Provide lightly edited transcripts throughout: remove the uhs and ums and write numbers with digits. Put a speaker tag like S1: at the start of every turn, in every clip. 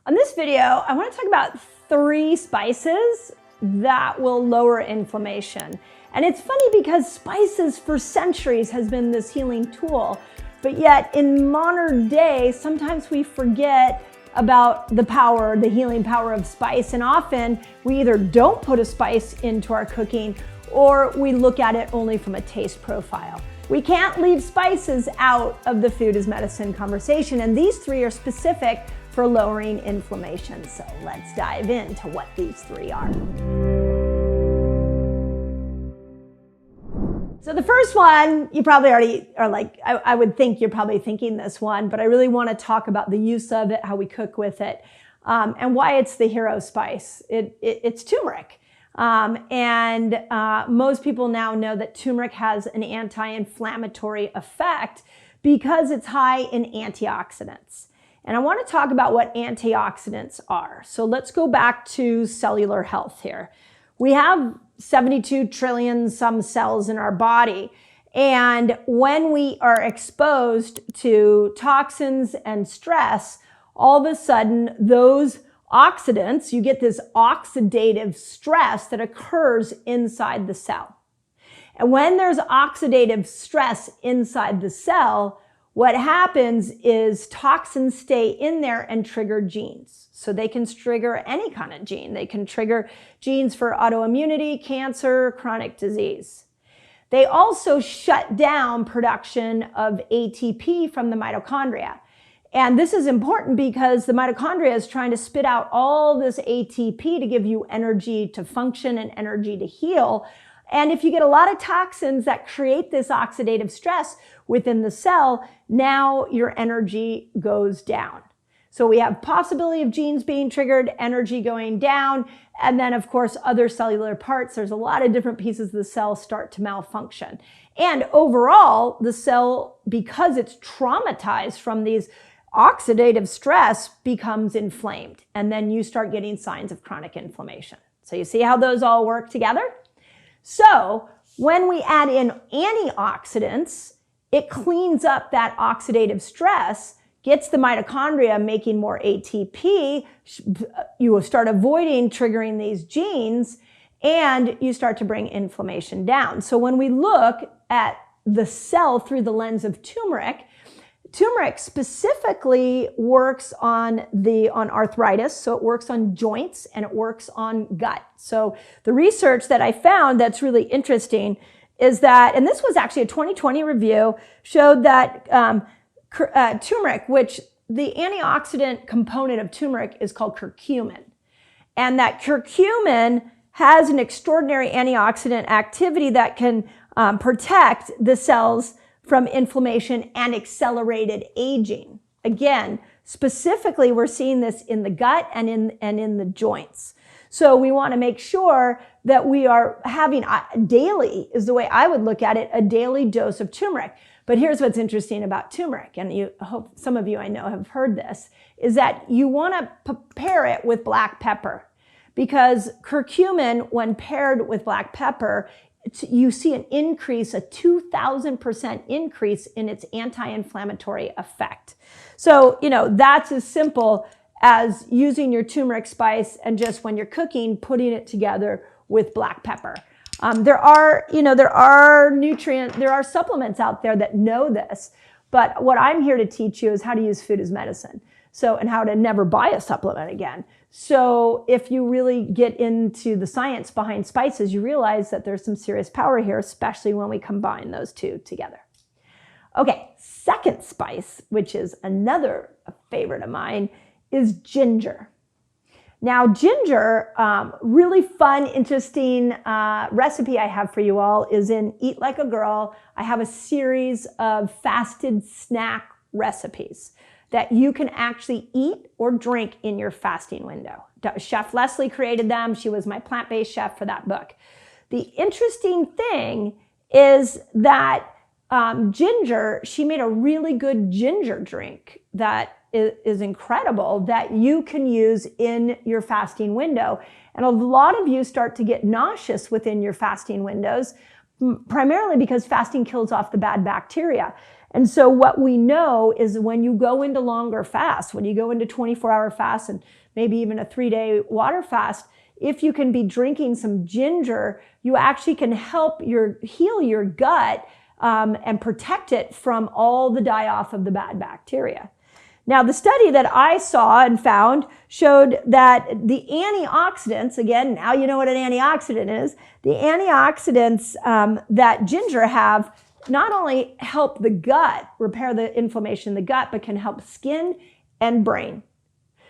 S1: On this video, I want to talk about 3 spices that will lower inflammation. And it's funny because spices for centuries has been this healing tool, but yet in modern day, sometimes we forget about the healing power of spice, and often we either don't put a spice into our cooking or we look at it only from a taste profile. We can't leave spices out of the food as medicine conversation, and these 3 are specific for lowering inflammation. So let's dive into what these 3 are. So the first one, you probably already are like, I would think you're probably thinking this one, but I really want to talk about the use of it, how we cook with it, and why it's the hero spice. It's turmeric. Most people now know that turmeric has an anti-inflammatory effect because it's high in antioxidants. And I want to talk about what antioxidants are. So let's go back to cellular health here. We have 72 trillion some cells in our body. And when we are exposed to toxins and stress, all of a sudden those oxidants, you get this oxidative stress that occurs inside the cell. And when there's oxidative stress inside the cell, what happens is toxins stay in there and trigger genes. So they can trigger any kind of gene. They can trigger genes for autoimmunity, cancer, chronic disease. They also shut down production of ATP from the mitochondria. And this is important because the mitochondria is trying to spit out all this ATP to give you energy to function and energy to heal. And if you get a lot of toxins that create this oxidative stress within the cell, now your energy goes down. So we have possibility of genes being triggered, energy going down, and then of course other cellular parts. There's a lot of different pieces of the cell start to malfunction. And overall, the cell, because it's traumatized from these oxidative stress, becomes inflamed. And then you start getting signs of chronic inflammation. So you see how those all work together? So when we add in antioxidants, it cleans up that oxidative stress, gets the mitochondria making more ATP, you will start avoiding triggering these genes, and you start to bring inflammation down. So when we look at the cell through the lens of turmeric, turmeric specifically works on arthritis, so it works on joints and it works on gut. So the research that I found that's really interesting is that, and this was actually a 2020 review, showed that turmeric, which the antioxidant component of turmeric is called curcumin, and that curcumin has an extraordinary antioxidant activity that can protect the cells from inflammation and accelerated aging. Again, specifically, we're seeing this in the gut and in the joints. So we want to make sure that we are having daily, is the way I would look at it, a daily dose of turmeric. But here's what's interesting about turmeric, and I hope some of you I know have heard this, is that you want to pair it with black pepper, because curcumin, when paired with black pepper, you see an increase, a 2,000% increase in its anti-inflammatory effect. So, that's as simple as using your turmeric spice and just when you're cooking, putting it together with black pepper. There are supplements out there that know this, but what I'm here to teach you is how to use food as medicine. So, and how to never buy a supplement again. So if you really get into the science behind spices, you realize that there's some serious power here, especially when we combine those 2 together. Okay, second spice, which is another favorite of mine, is ginger. Now, ginger, really fun, interesting recipe I have for you all is in Eat Like a Girl. I have a series of fasted snack recipes that you can actually eat or drink in your fasting window. Chef Leslie created them. She was my plant-based chef for that book. The interesting thing is that ginger, she made a really good ginger drink that is incredible that you can use in your fasting window. And a lot of you start to get nauseous within your fasting windows, primarily because fasting kills off the bad bacteria. And so what we know is when you go into longer fasts, when you go into 24-hour fasts and maybe even a 3-day water fast, if you can be drinking some ginger, you actually can help heal your gut and protect it from all the die-off of the bad bacteria. Now, the study that I saw and found showed that the antioxidants, again, now you know what an antioxidant is, the antioxidants that ginger have not only help the gut, repair the inflammation in the gut, but can help skin and brain.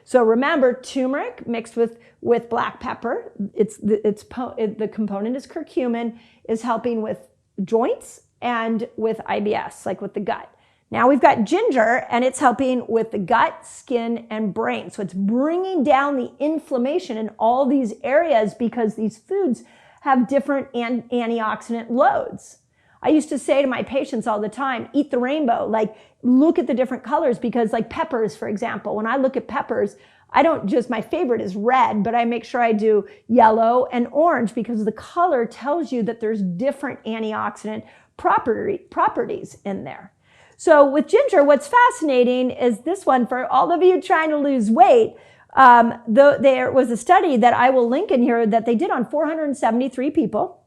S1: So remember, turmeric mixed with black pepper, the component is curcumin, is helping with joints and with IBS, like with the gut. Now we've got ginger, and it's helping with the gut, skin, and brain. So it's bringing down the inflammation in all these areas because these foods have different antioxidant loads. I used to say to my patients all the time, eat the rainbow, like look at the different colors, because like peppers, for example, when I look at peppers, I don't just, my favorite is red, but I make sure I do yellow and orange because the color tells you that there's different antioxidant properties in there. So with ginger, what's fascinating is this one, for all of you trying to lose weight, there was a study that I will link in here that they did on 473 people.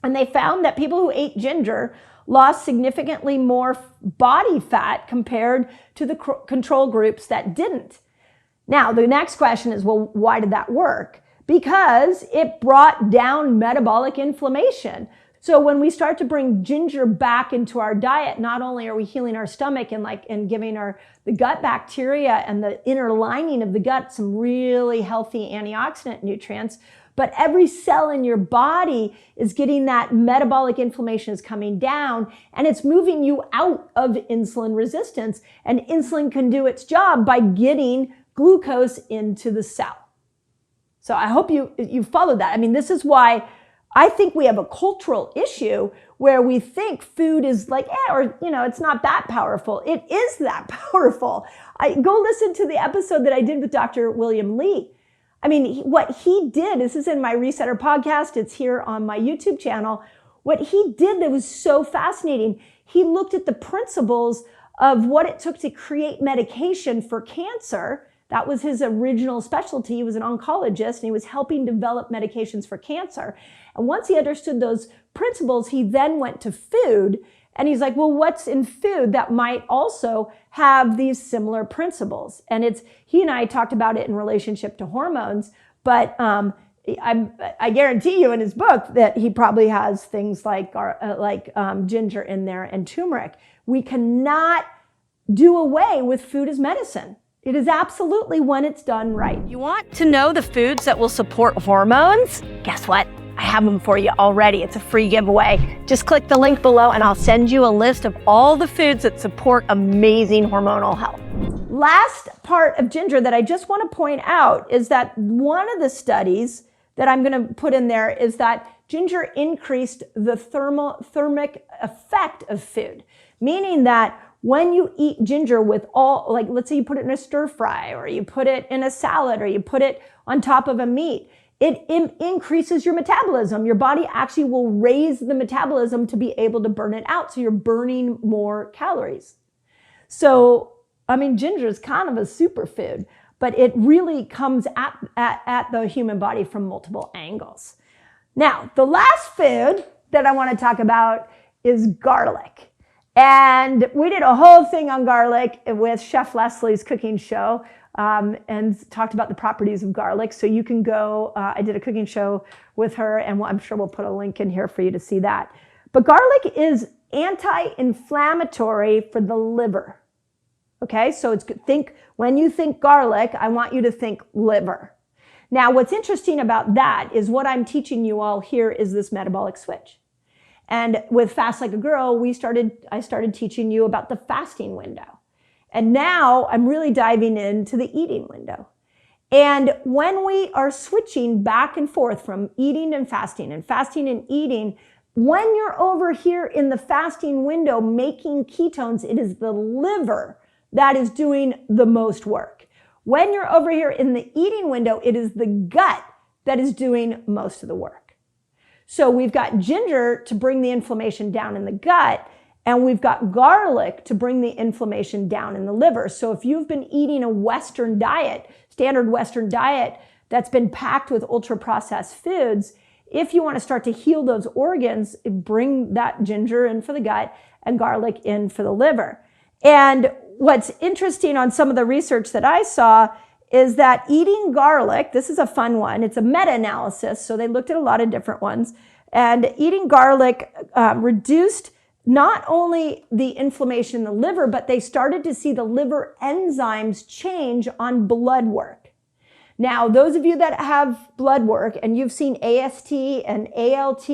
S1: And they found that people who ate ginger lost significantly more body fat compared to the control groups that didn't. Now, the next question is, well, why did that work? Because it brought down metabolic inflammation. So when we start to bring ginger back into our diet, not only are we healing our stomach and giving the gut bacteria and the inner lining of the gut some really healthy antioxidant nutrients, but every cell in your body is getting that metabolic inflammation is coming down, and it's moving you out of insulin resistance. And insulin can do its job by getting glucose into the cell. So I hope you followed that. I mean, this is why I think we have a cultural issue where we think food is like, it's not that powerful. It is that powerful. Go listen to the episode that I did with Dr. William Lee. I mean, what he did, this is in my Resetter podcast, it's here on my YouTube channel. What he did that was so fascinating, he looked at the principles of what it took to create medication for cancer. That was his original specialty. He was an oncologist, and he was helping develop medications for cancer. And once he understood those principles, he then went to food. And he's like, well, what's in food that might also have these similar principles? And he and I talked about it in relationship to hormones, but I guarantee you in his book that he probably has things like ginger in there and turmeric. We cannot do away with food as medicine. It is absolutely when it's done right.
S2: You want to know the foods that will support hormones? Guess what? I have them for you already. It's a free giveaway. Just click the link below and I'll send you a list of all the foods that support amazing hormonal health.
S1: Last part of ginger that I just want to point out is that one of the studies that I'm going to put in there is that ginger increased the thermic effect of food, meaning that when you eat ginger with let's say you put it in a stir fry, or you put it in a salad, or you put it on top of a meat, it increases your metabolism. Your body actually will raise the metabolism to be able to burn it out. So you're burning more calories. So, I mean, ginger is kind of a superfood, but it really comes at the human body from multiple angles. Now, the last food that I want to talk about is garlic. And we did a whole thing on garlic with Chef Leslie's cooking show. And talked about the properties of garlic. So you can go, I did a cooking show with her, and I'm sure we'll put a link in here for you to see that. But garlic is anti-inflammatory for the liver. Okay, so when you think garlic, I want you to think liver. Now, what's interesting about that is what I'm teaching you all here is this metabolic switch. And with Fast Like a Girl, I started teaching you about the fasting window. And now I'm really diving into the eating window. And when we are switching back and forth from eating and fasting and eating, when you're over here in the fasting window making ketones, it is the liver that is doing the most work. When you're over here in the eating window, it is the gut that is doing most of the work. So we've got ginger to bring the inflammation down in the gut, And we've got garlic to bring the inflammation down in the liver. So if you've been eating a Western diet, standard Western diet that's been packed with ultra-processed foods, if you want to start to heal those organs, bring that ginger in for the gut and garlic in for the liver. And what's interesting on some of the research that I saw is that eating garlic, this is a fun one, it's a meta-analysis, so they looked at a lot of different ones, and eating garlic reduced not only the inflammation in the liver, but they started to see the liver enzymes change on blood work. Now, those of you that have blood work and you've seen AST and ALT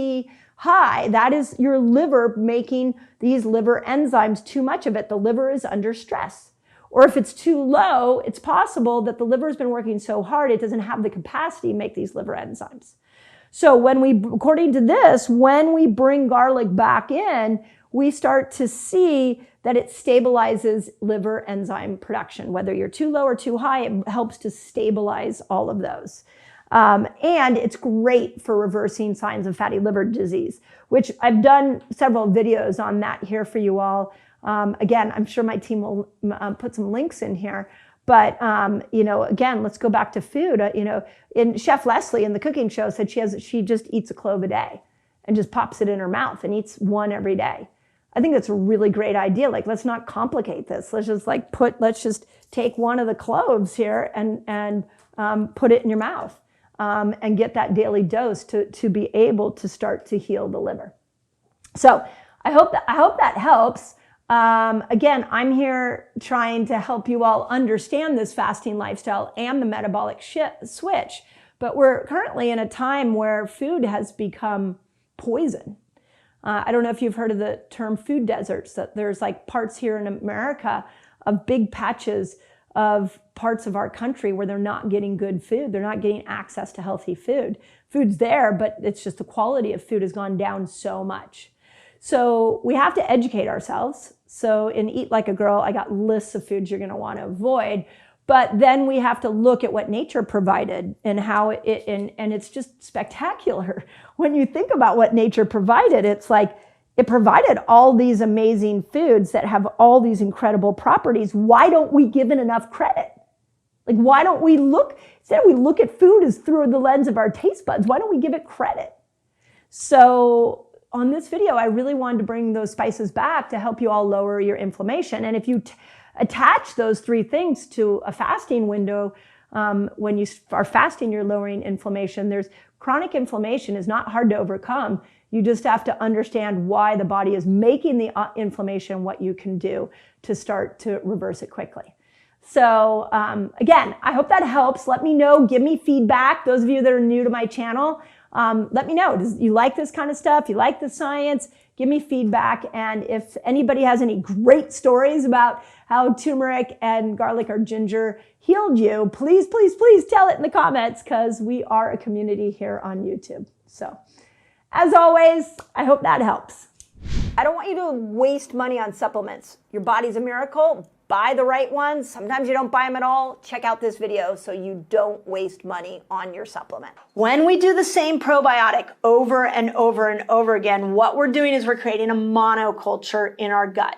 S1: high, that is your liver making these liver enzymes too much of it. The liver is under stress. Or if it's too low, it's possible that the liver has been working so hard it doesn't have the capacity to make these liver enzymes. So according to this, when we bring garlic back in, we start to see that it stabilizes liver enzyme production. Whether you're too low or too high, it helps to stabilize all of those. And it's great for reversing signs of fatty liver disease, which I've done several videos on that here for you all. Again, I'm sure my team will put some links in here. But, again, let's go back to food. In Chef Leslie in the cooking show said she just eats a clove a day and just pops it in her mouth and eats one every day. I think that's a really great idea. Like, let's not complicate this. Let's just take one of the cloves here and put it in your mouth and get that daily dose to be able to start to heal the liver. So I hope that helps. Again, I'm here trying to help you all understand this fasting lifestyle and the metabolic switch. But we're currently in a time where food has become poison. I don't know if you've heard of the term food deserts, that there's like parts here in America of big patches of parts of our country where they're not getting good food. They're not getting access to healthy food. Food's there, but it's just the quality of food has gone down so much. So we have to educate ourselves. So in Eat Like a Girl, I got lists of foods you're going to want to avoid. But then we have to look at what nature provided and how and it's just spectacular. When you think about what nature provided, it's like it provided all these amazing foods that have all these incredible properties. Why don't we give it enough credit? Like, why don't we instead we look at food as through the lens of our taste buds, why don't we give it credit? So on this video, I really wanted to bring those spices back to help you all lower your inflammation. And if you attach those three things to a fasting window, when you are fasting, you're lowering inflammation. Chronic inflammation is not hard to overcome. You just have to understand why the body is making the inflammation, what you can do to start to reverse it quickly. So again, I hope that helps. Let me know, give me feedback. Those of you that are new to my channel, let me know. Do you like this kind of stuff? You like the science? Give me feedback. And if anybody has any great stories about how turmeric and garlic or ginger healed you, please, please, please tell it in the comments, because we are a community here on YouTube. So as always, I hope that helps. I don't want you to waste money on supplements. Your body's a miracle. Buy the right ones. Sometimes you don't buy them at all. Check out this video so you don't waste money on your supplement. When we do the same probiotic over and over and over again, what we're doing is we're creating a monoculture in our gut.